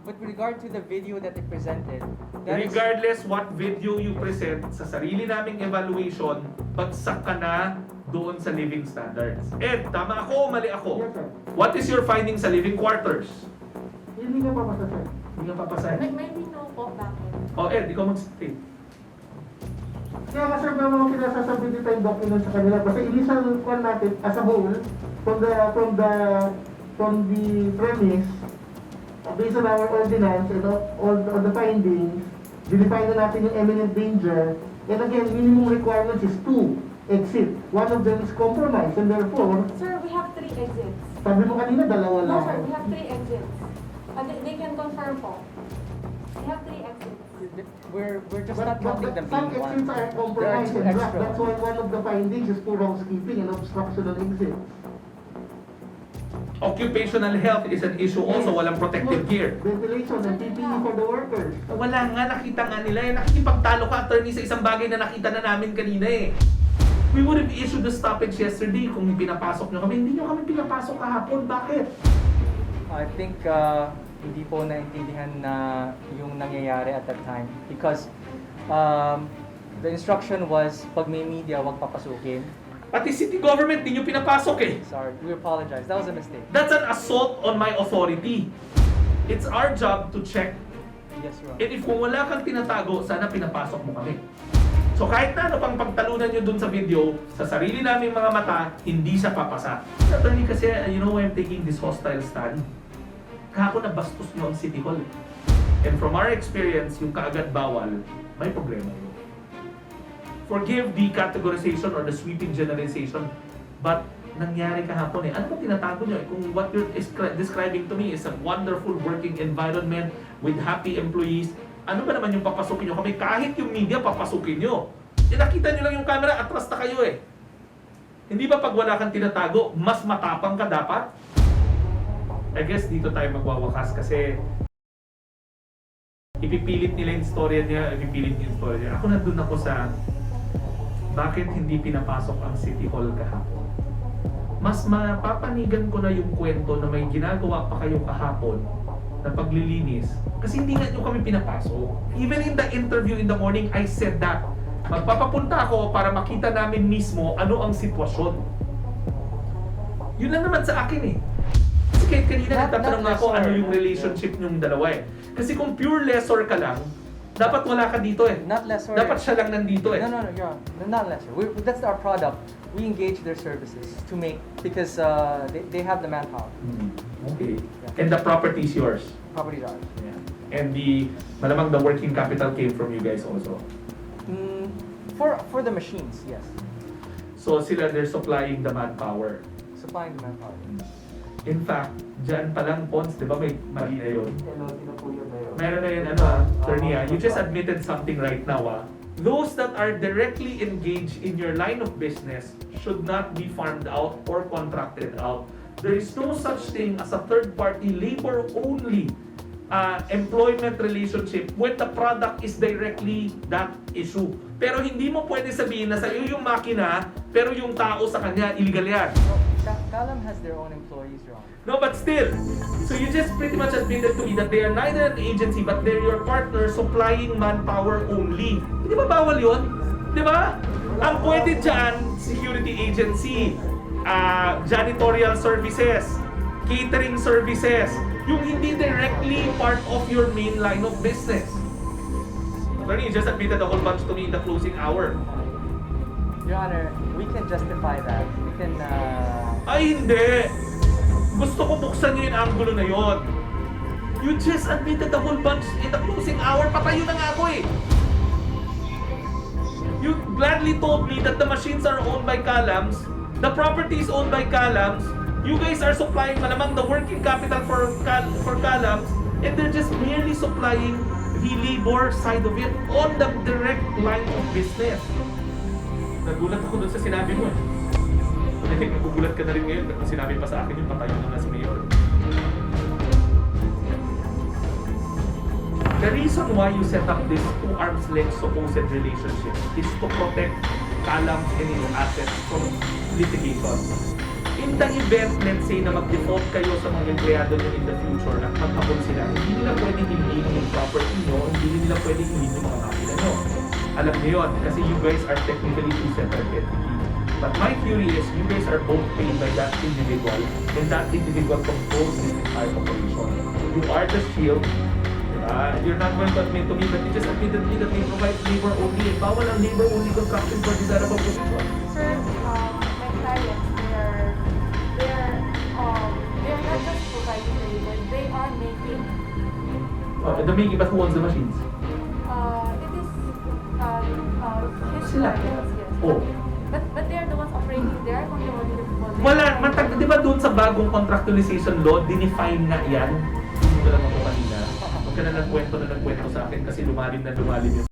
[SPEAKER 12] with regard to the video that they presented, that is,
[SPEAKER 4] Regardless what video you present, sa sarili naming evaluation, bagsak ka na doon sa living standards. Ed, tama ako o mali ako?
[SPEAKER 10] Yes, sir.
[SPEAKER 4] What is your finding sa living quarters?
[SPEAKER 10] Hindi nga papasa, sir.
[SPEAKER 4] Hindi nga papasay.
[SPEAKER 11] maybe no po, bakit?
[SPEAKER 4] O Ed, ikaw mag-state.
[SPEAKER 10] Kaya nga sir, may mga pinasasubmit tayong document sa kanila. Kasi initial call natin as a whole, from the premise, based on our ordinance and all the findings, define na natin yung imminent danger. And again, minimum requirements is 2 exit. One of them is compromise, and therefore,
[SPEAKER 11] Sir, we have 3 exits.
[SPEAKER 10] sabi mo kanina, 2
[SPEAKER 11] No,
[SPEAKER 10] lang.
[SPEAKER 11] sir, we have 3 exits. They can confirm po. We have 3 exits.
[SPEAKER 12] we're just not counting them
[SPEAKER 10] Some
[SPEAKER 12] being
[SPEAKER 10] exits
[SPEAKER 12] one.
[SPEAKER 10] are
[SPEAKER 12] There are
[SPEAKER 10] compromised
[SPEAKER 12] 2
[SPEAKER 10] and blocked.
[SPEAKER 12] extra.
[SPEAKER 10] That's why one of the findings is poor housekeeping and obstruction of exits.
[SPEAKER 4] Occupational health is an issue also, walang protective gear.
[SPEAKER 10] Ventilation and PPE for the workers.
[SPEAKER 4] Wala nga, nakita nga nila eh. Nakikipagtalo ka, attorney, sa isang bagay na nakita na namin kanina eh. We would have issued the stoppage yesterday kung pinapasok nyo kami. Hindi nyo kami pinapasok kahapon. Bakit?
[SPEAKER 12] I think hindi po naintindihan na yung nangyayari at that time because the instruction was pag may media wag papasukin.
[SPEAKER 4] Pati city government, di nyo pinapasok eh.
[SPEAKER 12] Sorry, we apologize. That was a mistake.
[SPEAKER 4] That's an assault on my authority. It's our job to check.
[SPEAKER 12] Yes, Your Honor.
[SPEAKER 4] And if kung wala kang tinatago, sana pinapasok mo kami. So kahit na ano pang pagtalunan nyo dun sa video, sa sarili naming mga mata, hindi siya papasa. Attorney, kasi you know why I'm taking this hostile stand? Kahapon na bastos nyo ang City Hall. And from our experience, yung kaagad bawal, may problema yun. Forgive the categorization or the sweeping generalization, but nangyari kahapon eh. Ano ba tinatago nyo eh? Kung what you're describing to me is a wonderful working environment with happy employees, ano ba naman yung papasukin nyo kami? Kahit yung media, papasukin nyo. E nakita nyo lang yung camera, atras na kayo eh. Hindi ba pag wala kang tinatago, mas matapang ka dapat? I guess dito tayo magwawakas kasi ipipilit nila yung storya niya, Ako nandun ako sa bakit hindi pinapasok ang City Hall kahapon. Mas mapapanigan ko na yung kwento na may ginagawa pa kayo kahapon na paglilinis. Kasi hindi nga nyo kami pinapasok. Even in the interview in the morning, I said that. Magpapapunta ako para makita namin mismo ano ang sitwasyon. Yun lang naman sa akin eh. Kasi kahit kanina nagtatanong nga ako ano yung relationship nyong dalawa eh. Kasi kung pure lessor ka lang, dapat wala ka dito eh.
[SPEAKER 12] Not lessor.
[SPEAKER 4] Dapat siya lang nandito eh.
[SPEAKER 12] No, you're wrong. No, not lessor. That's our product. We engage their services to make, because they have the manpower.
[SPEAKER 4] Okay. And the property is yours.
[SPEAKER 12] Property ours.
[SPEAKER 4] And malamang the working capital came from you guys also.
[SPEAKER 12] For the machines, yes.
[SPEAKER 4] So sila, they're supplying the manpower.
[SPEAKER 12] Supplying the manpower.
[SPEAKER 4] In fact, dyan pa lang, Pons, di ba may mali na yun? Meron na yun, attorney, you just admitted something right now, Those that are directly engaged in your line of business should not be farmed out or contracted out. There is no such thing as a third-party labor-only employment relationship when the product is directly that issue. Pero hindi mo pwede sabihin na sa iyo yung makina, pero yung tao sa kanya, illegal yan.
[SPEAKER 12] Calam has their own employees, Ron.
[SPEAKER 4] No, but still. So you just pretty much admitted to me that they are neither an agency but they're your partner supplying manpower only. Hindi ba bawal yun? Di ba? Ang pwede dyan, security agency, janitorial services, catering services, yung hindi directly part of your main line of business. Attorney, you just admitted a whole bunch to me in the closing hour.
[SPEAKER 12] Your Honor, we can justify that. We can...
[SPEAKER 4] Ay, hindi! Gusto ko buksan nyo yung angulo na yon. You just admitted the whole bunch in the closing hour. Patayo na nga ako eh. You gladly told me that the machines are owned by Calams, the property is owned by Calams, you guys are supplying malamang the working capital for Calams, and they're just merely supplying the labor side of it on the direct line of business. Nagulat ako dun sa sinabi mo eh. I think nagugulat ka na rin ngayon kung sinabi pa sa akin yung patayo na nga si Mayor. The reason why you set up this two arm's length supposed relationship is to protect Calams and his assets from litigation. In the event, let's say, na mag-default kayo sa mga empleyado nyo in the future at magkapon sila, hindi nila pwedeng hilingin yung property nyo, hindi nila pwedeng hilingin yung mga makina nyo. Alam niyo yun, kasi you guys are technically two separate entities. But my theory is, you guys are both paid by that individual, and that individual controls this entire operation. You are the shield. You're not going to admit to me, but you just admitted to me that they provide labor only. And bawal ang labor only contraction for desirable position.
[SPEAKER 11] Sir, my clients, they are not just providing labor, they are making.
[SPEAKER 4] The making, but who owns the machines?
[SPEAKER 11] It is his
[SPEAKER 4] Sila.
[SPEAKER 11] clients, yes.
[SPEAKER 4] Oh.
[SPEAKER 11] But they are the ones operating, they are controlling the people.
[SPEAKER 4] Wala, di ba doon sa bagong contractualization law, dinefine nga yan? Hindi ko lang ako kanina. Huwag ka na nagkwento sa akin kasi lumalim na lumalim yun.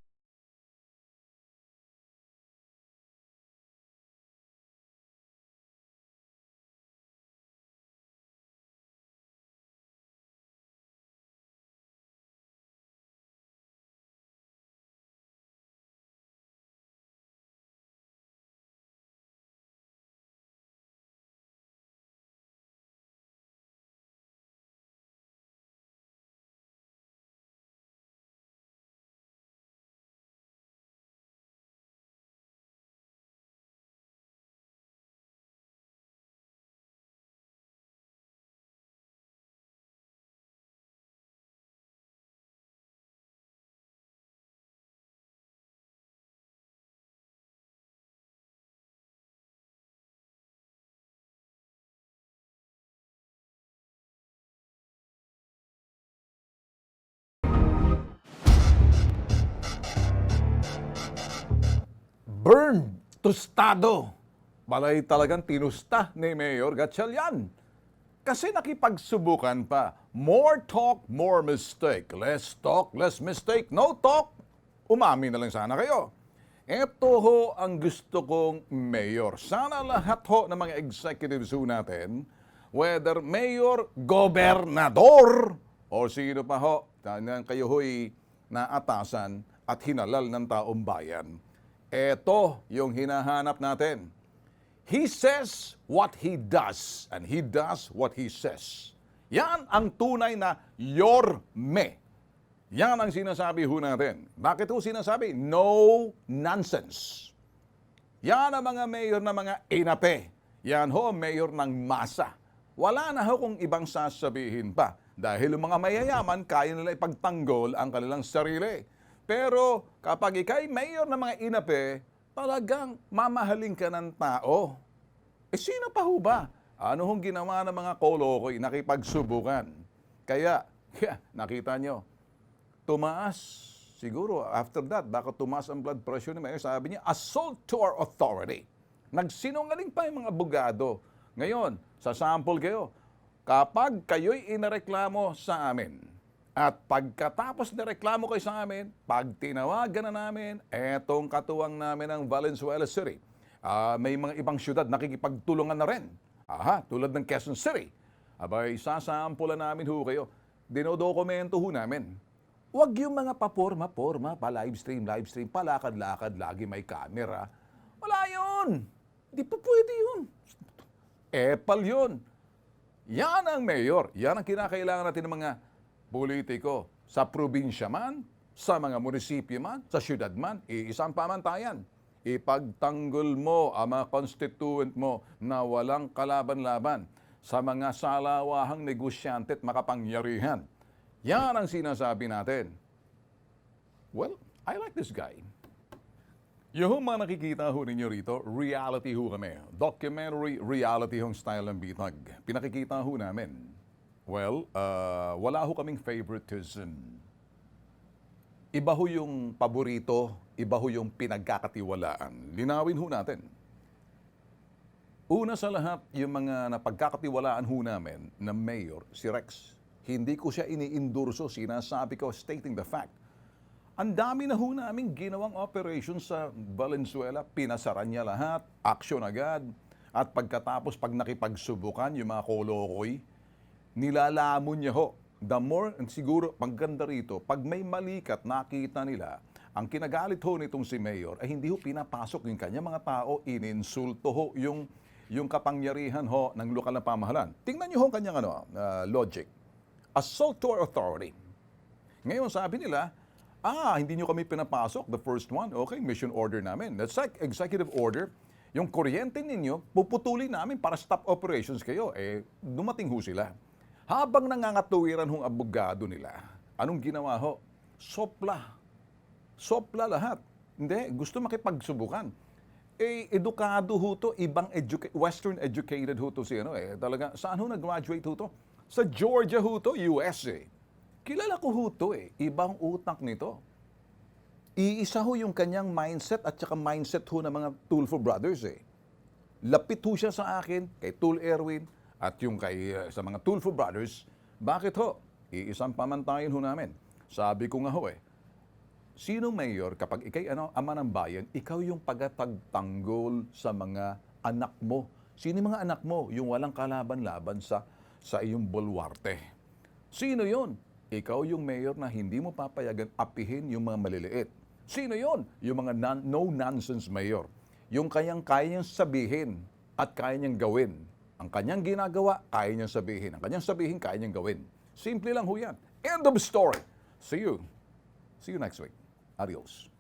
[SPEAKER 1] Burn! Tostado! Balay talagang tinusta ni Mayor Gatchalian. Kasi nakipagsubukan pa. More talk, more mistake. Less talk, less mistake. No talk, umami na lang sana kayo. Ito ho ang gusto kong mayor. Sana lahat ho ng mga executives ho natin, whether mayor, gobernador, o sino pa ho, kayo ho'y naatasan at hinalal ng taong bayan. Ito yung hinahanap natin. He says what he does, and he does what he says. Yan ang tunay na yorme. Yan ang sinasabi ho natin. Bakit ho sinasabi? No nonsense. Yan ang mga mayor na mga inape. Yan ho, mayor ng masa. Wala na ho kung ibang sasabihin pa. Dahil yung mga mayayaman, kaya nila ipagtanggol ang kanilang sarili. Pero kapag ikay mayor ng mga inape, talagang mamahalin ka ng tao. Sino pa ho ba? Ano hong ginawa ng mga kolokoy? Nakipagsubukan. Kaya, nakita nyo, tumaas. Siguro, after that, baka tumaas ang blood pressure ni Mayor. Sabi niya, assault to our authority. Nagsinungaling pa yung mga abogado. Ngayon, sa sample kayo, kapag kayo'y inareklamo sa amin, at pagkatapos na reklamo kayo sa amin, pag tinawagan na namin, etong katuwang namin ng Valenzuela City, may mga ibang syudad nakikipagtulungan na rin. Tulad ng Quezon City. Abay, sasampulan namin ho kayo. Dinodokumento ho namin. Huwag yung mga paporma-porma, live stream, palakad-lakad, lagi may camera. Wala yun. Di pa pwede yun. Epal yun. Yan ang mayor. Yan ang kinakailangan natin ng mga politiko. Sa probinsya man, sa mga munisipyo man, sa syudad man, iisang pamantayan. Ipagtanggol mo ang mga constituent mo na walang kalaban-laban sa mga salawahang negosyante at makapangyarihan. Yan ang sinasabi natin. Well, I like this guy. Yung mga nakikita ho ninyo rito, reality ho kami. Documentary reality hong style ng bitag. Pinakikita ho namin. Well, wala ho kaming favoritism. Iba ho yung paborito, iba ho yung pinagkakatiwalaan. Linawin ho natin. Una sa lahat, yung mga napagkakatiwalaan ho namin na mayor, si Rex. Hindi ko siya iniindurso, sinasabi ko, stating the fact. Ang dami na ho namin ginawang operation sa Valenzuela. Pinasaran niya lahat, action agad. At pagkatapos, pag nakipagsubukan, yung mga kolokoy, nilalamon niya ho. The more, siguro, pagganda rito, pag may malikat, nakita nila, ang kinagalit ho nitong si Mayor ay hindi ho pinapasok yung kanya mga tao, ininsulto ho yung kapangyarihan ho ng lokal na pamahalaan. Tingnan niyo ho ang kanyang logic. Assault to our authority. Ngayon sabi nila, hindi niyo kami pinapasok, the first one, okay, mission order namin. That's like executive order. Yung kuryente ninyo, puputulin namin para stop operations kayo. Dumating ho sila. Habang nangangatuwiran hong abogado nila, anong ginawa ho? Sopla. Sopla lahat. Hindi, gusto makipagsubukan. Edukado ho to, ibang Western educated ho to si talaga, saan ho nag-graduate ho to? Sa Georgia ho to, US Kilala ko ho to ibang utak nito. Iisa ho yung kanyang mindset at saka mindset ho ng mga Tulfo brothers Lapit ho siya sa akin, kay Tul Erwin, at yung sa mga Tulfo brothers, bakit ho? Iisang pamantayan ho namin. Sabi ko nga ho sino mayor kapag ikay ama ng bayan, ikaw yung pagatagtanggol sa mga anak mo. Sino yung mga anak mo? Yung walang kalaban-laban sa iyong bulwarte. Sino yon? Ikaw yung mayor na hindi mo papayagan apihin yung mga maliliit. Sino yon? Yung mga no-nonsense mayor. Yung kaya niyang sabihin at kaya niyang gawin. Ang kanyang ginagawa, kaya niyang sabihin. Ang kanyang sabihin, kaya niyang gawin. Simple lang ho yan. End of story. See you. See you next week. Adios.